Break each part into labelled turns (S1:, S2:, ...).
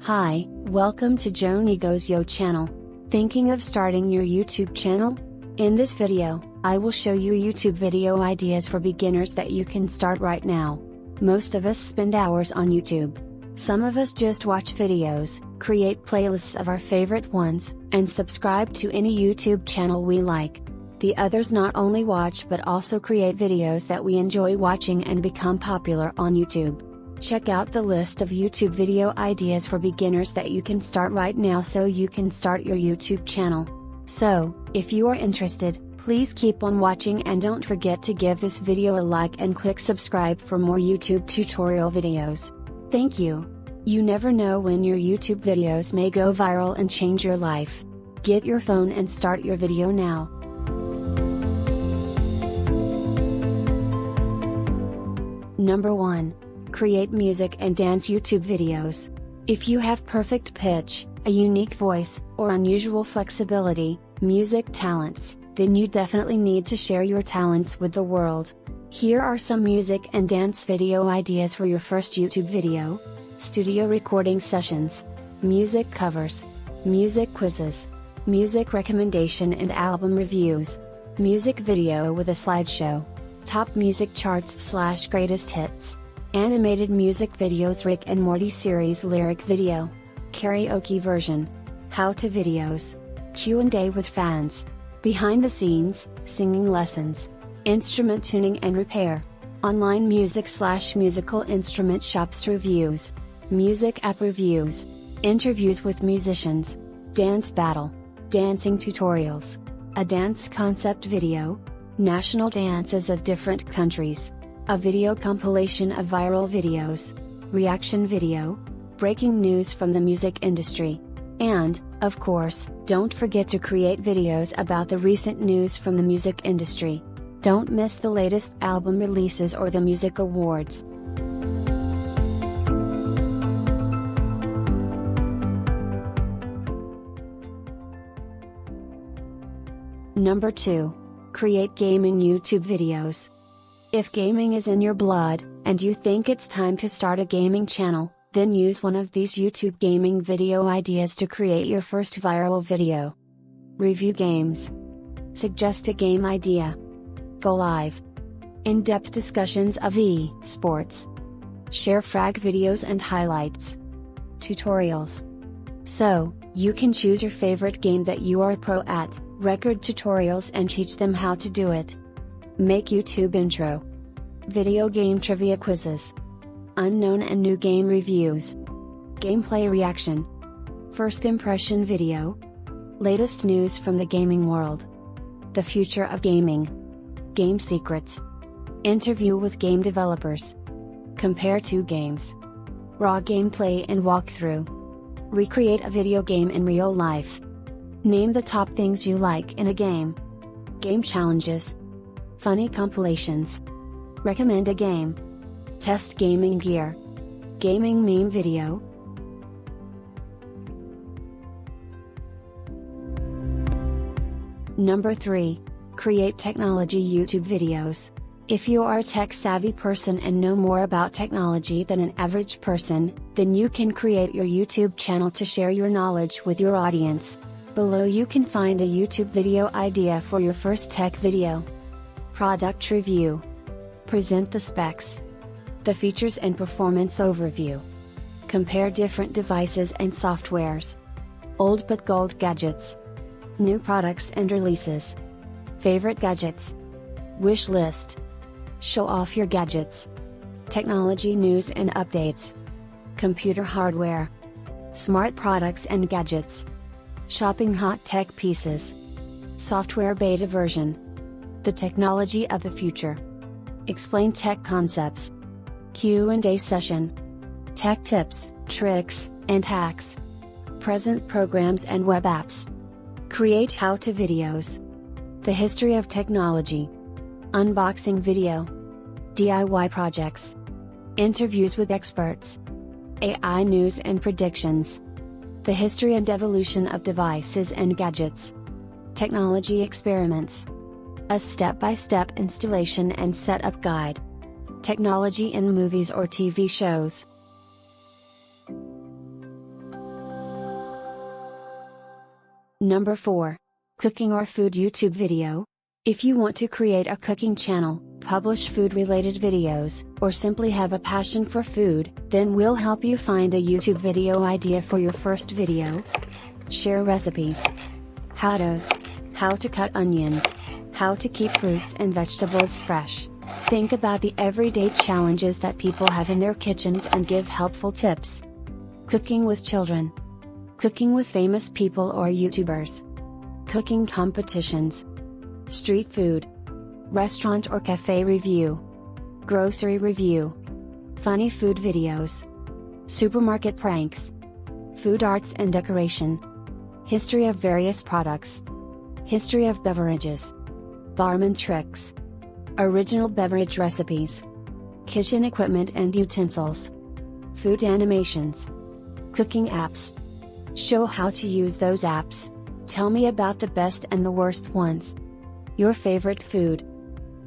S1: Hi, welcome to Joni Goes Yo channel. Thinking of starting your YouTube channel? In this video, I will show you YouTube video ideas for beginners that you can start right now. Most of us spend hours on YouTube. Some of us just watch videos, create playlists of our favorite ones, and subscribe to any YouTube channel we like. The others not only watch but also create videos that we enjoy watching and become popular on YouTube. Check out the list of YouTube video ideas for beginners that you can start right now so you can start your YouTube channel. So, if you are interested, please keep on watching and don't forget to give this video a like and click subscribe for more YouTube tutorial videos. Thank you. You never know when your YouTube videos may go viral and change your life. Get your phone and start your video now. Number 1. Create music and dance YouTube videos. If you have perfect pitch, a unique voice, or unusual flexibility, music talents, then you definitely need to share your talents with the world. Here are some music and dance video ideas for your first YouTube video. Studio recording sessions, music covers, music quizzes, music recommendation and album reviews, music video with a slideshow, top music charts / greatest hits, animated music videos, Rick and Morty series lyric video, karaoke version, how-to videos, Q&A with fans, behind the scenes, singing lessons, instrument tuning and repair, online music / musical instrument shops reviews, music app reviews, interviews with musicians, dance battle, dancing tutorials, a dance concept video, national dances of different countries, a video compilation of viral videos, reaction video, breaking news from the music industry, and, of course, don't forget to create videos about the recent news from the music industry. Don't miss the latest album releases or the music awards. Number 2. Create gaming YouTube videos. If gaming is in your blood, and you think it's time to start a gaming channel, then use one of these YouTube gaming video ideas to create your first viral video. Review games. Suggest a game idea. Go live. In-depth discussions of e-sports. Share frag videos and highlights. Tutorials. So, you can choose your favorite game that you are a pro at, record tutorials and teach them how to do it. Make YouTube intro. Video game trivia quizzes. Unknown and new game reviews. Gameplay reaction. First impression video. Latest news from the gaming world. The future of gaming. Game secrets. Interview with game developers. Compare two games. Raw gameplay and walkthrough. Recreate a video game in real life. Name the top things you like in a game. Game challenges. Funny compilations. Recommend a game. Test gaming gear. Gaming meme video. Number 3. Create technology YouTube videos. If you are a tech-savvy person and know more about technology than an average person, then you can create your YouTube channel to share your knowledge with your audience. Below you can find a YouTube video idea for your first tech video. Product review. Present the specs, the features and performance overview. Compare different devices and softwares. Old but gold gadgets. New products and releases. Favorite gadgets. Wish list. Show off your gadgets. Technology news and updates. Computer hardware. Smart products and gadgets. Shopping hot tech pieces. Software beta version. The technology of the future. Explain tech concepts. Q&A session. Tech tips, tricks, and hacks. Present programs and web apps. Create how-to videos. The history of technology. Unboxing video. DIY projects. Interviews with experts. AI news and predictions. The history and evolution of devices and gadgets. Technology experiments. A step-by-step installation and setup guide. Technology in movies or TV shows. Number 4. Cooking or food YouTube video. If you want to create a cooking channel, publish food-related videos, or simply have a passion for food, then we'll help you find a YouTube video idea for your first video. Share recipes. How-tos. How to cut onions. How to keep fruits and vegetables fresh. Think about the everyday challenges that people have in their kitchens and give helpful tips. Cooking with children. Cooking with famous people or YouTubers. Cooking competitions. Street food. Restaurant or cafe review. Grocery review. Funny food videos. Supermarket pranks. Food arts and decoration. History of various products. History of beverages. Barman tricks. Original beverage recipes. Kitchen equipment and utensils. Food animations. Cooking apps. Show how to use those apps. Tell me about the best and the worst ones. Your favorite food.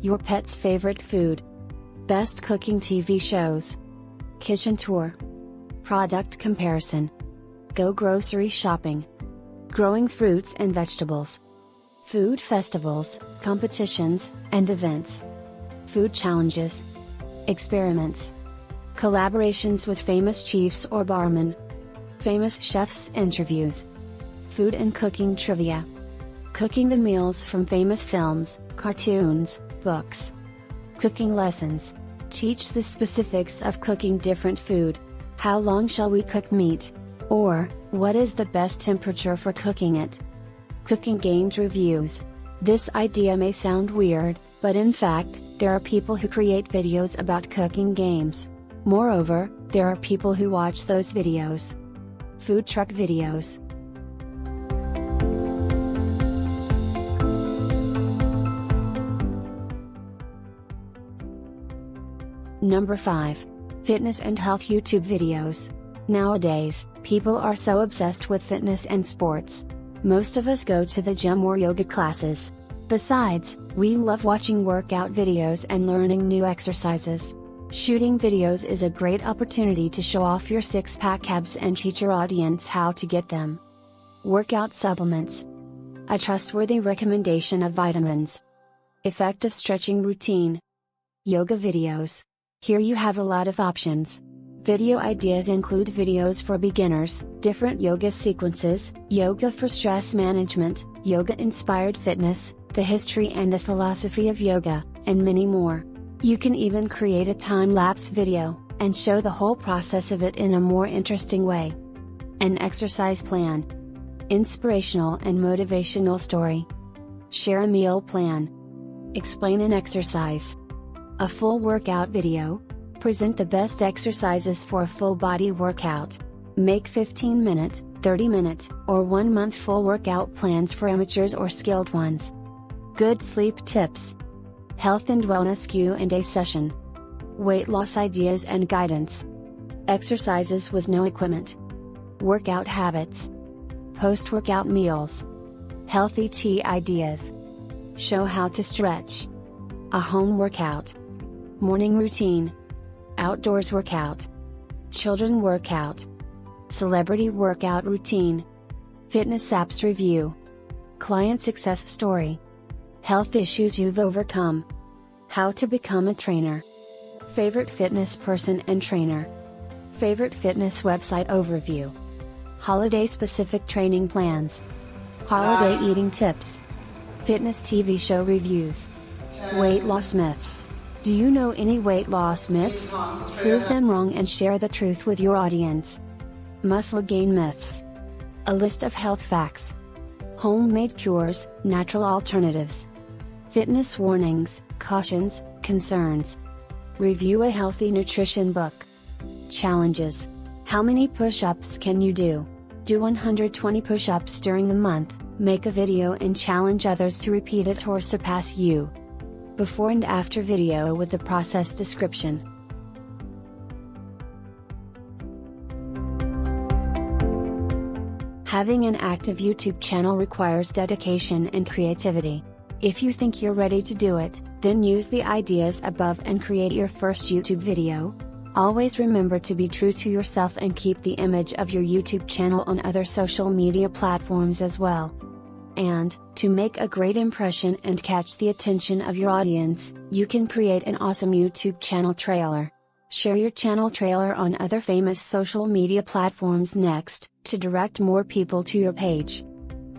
S1: Your pet's favorite food. Best cooking TV shows. Kitchen tour. Product comparison. Go grocery shopping. Growing fruits and vegetables. Food festivals, competitions, and events. Food challenges. Experiments. Collaborations with famous chefs or barmen. Famous chefs interviews. Food and cooking trivia. Cooking the meals from famous films, cartoons, books. Cooking lessons. Teach the specifics of cooking different food. How long shall we cook meat? Or, what is the best temperature for cooking it? Cooking games reviews. This idea may sound weird, but in fact, there are people who create videos about cooking games. Moreover, there are people who watch those videos. Food truck videos. Number 5. Fitness and health YouTube videos. Nowadays, people are so obsessed with fitness and sports. Most of us go to the gym or yoga classes. Besides, we love watching workout videos and learning new exercises. Shooting videos is a great opportunity to show off your six-pack abs and teach your audience how to get them. Workout supplements. A trustworthy recommendation of vitamins. Effective stretching routine. Yoga videos. Here you have a lot of options. Video ideas include videos for beginners, different yoga sequences, yoga for stress management, yoga-inspired fitness, the history and the philosophy of yoga, and many more. You can even create a time-lapse video, and show the whole process of it in a more interesting way. An exercise plan. Inspirational and motivational story. Share a meal plan. Explain an exercise. A full workout video. Present the best exercises for a full body workout. Make 15-minute, 30-minute, or 1-month full workout plans for amateurs or skilled ones. Good sleep tips. Health and wellness Q&A session. Weight loss ideas and guidance. Exercises with no equipment. Workout habits. Post-workout meals. Healthy tea ideas. Show how to stretch. A home workout. Morning routine. Outdoors workout. Children workout. Celebrity workout routine. Fitness apps review. Client success story. Health issues you've overcome. How to become a trainer. Favorite fitness person and trainer. Favorite fitness website overview. Holiday specific training plans. Holiday eating tips. Fitness TV show reviews. Weight loss myths. Do you know any weight loss myths? Prove them wrong and share the truth with your audience. Muscle gain myths. A list of health facts. Homemade cures, natural alternatives. Fitness warnings, cautions, concerns. Review a healthy nutrition book. Challenges. How many push-ups can you do? Do 120 push-ups during the month, make a video and challenge others to repeat it or surpass you. Before and after video with the process description. Having an active YouTube channel requires dedication and creativity. If you think you're ready to do it, then use the ideas above and create your first YouTube video. Always remember to be true to yourself and keep the image of your YouTube channel on other social media platforms as well. And, to make a great impression and catch the attention of your audience, you can create an awesome YouTube channel trailer. Share your channel trailer on other famous social media platforms next, to direct more people to your page.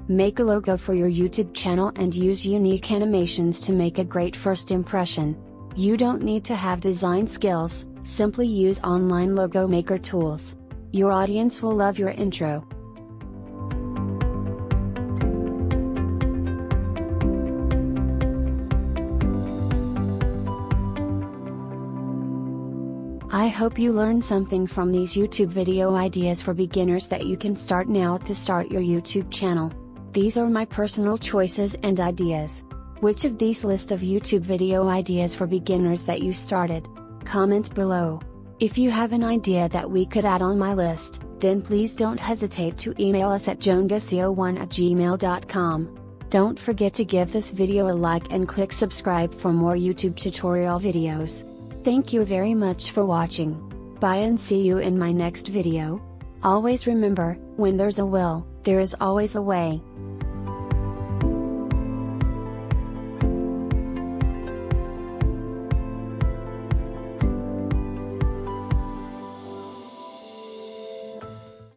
S1: Make a logo for your YouTube channel and use unique animations to make a great first impression. You don't need to have design skills, simply use online logo maker tools. Your audience will love your intro. I hope you learned something from these YouTube video ideas for beginners that you can start now to start your YouTube channel. These are my personal choices and ideas. Which of these list of YouTube video ideas for beginners that you started? Comment below. If you have an idea that we could add on my list, then please don't hesitate to email us at joangarcia1@gmail.com. Don't forget to give this video a like and click subscribe for more YouTube tutorial videos. Thank you very much for watching. Bye and see you in my next video. Always remember, when there's a will, there is always a way.